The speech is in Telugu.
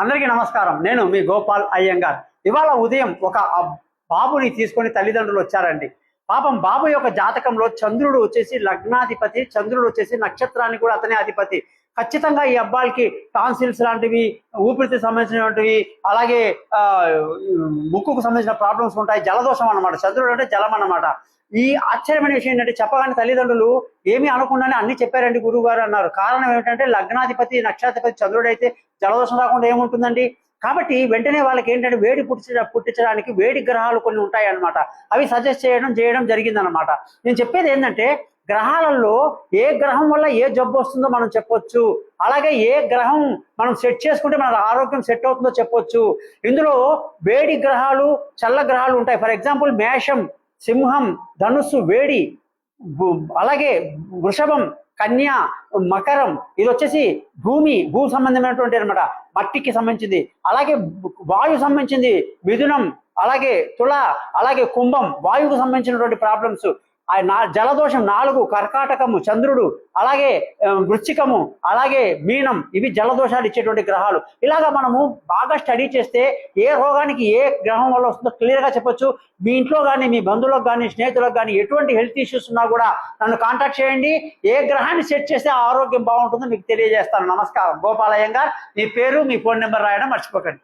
అందరికీ నమస్కారం. నేను మీ గోపాల్ అయ్యంగార్. ఇవాళ ఉదయం ఒక బాబుని తీసుకొని తల్లిదండ్రులు వచ్చారండి. పాపం బాబు యొక్క జాతకంలో చంద్రుడు వచ్చేసి లగ్నాధిపతి, చంద్రుడు వచ్చేసి నక్షత్రానికి కూడా అతనే అధిపతి. ఖచ్చితంగా ఈ అబ్బాయికి టాన్సిల్స్ లాంటివి, ఊపిరితిత్తుకు సంబంధించినటువంటివి, అలాగే ముక్కుకు సంబంధించిన ప్రాబ్లమ్స్ ఉంటాయి. జలదోషం అన్నమాట. చంద్రుడు అంటే జలం అన్నమాట. ఈ ఆశ్చర్యమైన విషయం ఏంటంటే, చెప్పగానే తల్లిదండ్రులు ఏమీ అనకుండానే అన్ని చెప్పారండి గురువు గారు అన్నారు. కారణం ఏమిటంటే, లగ్నాధిపతి నక్షత్రాధిపతి చంద్రుడు అయితే జలదోషం రాకుండా ఏముంటుందండి. కాబట్టి వెంటనే వాళ్ళకి ఏంటంటే వేడి పుట్టించడానికి వేడి గ్రహాలు కొన్ని ఉంటాయి అన్నమాట. అవి సజెస్ట్ చేయడం జరిగిందనమాట. నేను చెప్పేది ఏంటంటే, గ్రహాలలో ఏ గ్రహం వల్ల ఏ జబ్బు వస్తుందో మనం చెప్పొచ్చు. అలాగే ఏ గ్రహం మనం సెట్ చేసుకుంటే మన ఆరోగ్యం సెట్ అవుతుందో చెప్పొచ్చు. ఇందులో వేడి గ్రహాలు, చల్ల గ్రహాలు ఉంటాయి. ఫర్ ఎగ్జాంపుల్ మేషం, సింహం, ధనుస్సు వేడి, అలాగే వృషభం, కన్య, మకరం ఇది వచ్చేసి భూ సంబంధమైనటువంటి అనమాట, మట్టికి సంబంధించింది. అలాగే వాయు సంబంధించింది మిథునం, అలాగే తుల, అలాగే కుంభం వాయువుకు సంబంధించినటువంటి ప్రాబ్లమ్స్. జలదోషం 4 కర్కాటకము చంద్రుడు, అలాగే వృశ్చికము, అలాగే మీనం, ఇవి జలదోషాలు ఇచ్చేటువంటి గ్రహాలు. ఇలాగా మనము బాగా స్టడీ చేస్తే ఏ రోగానికి ఏ గ్రహం వల్ల వస్తుందో క్లియర్గా చెప్పొచ్చు. మీ ఇంట్లో కానీ, మీ బంధువులకు కానీ, స్నేహితులకు కానీ ఎటువంటి హెల్త్ ఇష్యూస్ ఉన్నా కూడా నన్ను కాంటాక్ట్ చేయండి. ఏ గ్రహాన్ని సెట్ చేస్తే ఆరోగ్యం బాగుంటుందో మీకు తెలియజేస్తాను. నమస్కారం. గోపాల్ అయ్యంగార్. మీ పేరు, మీ ఫోన్ నెంబర్ రాయడం మర్చిపోకండి.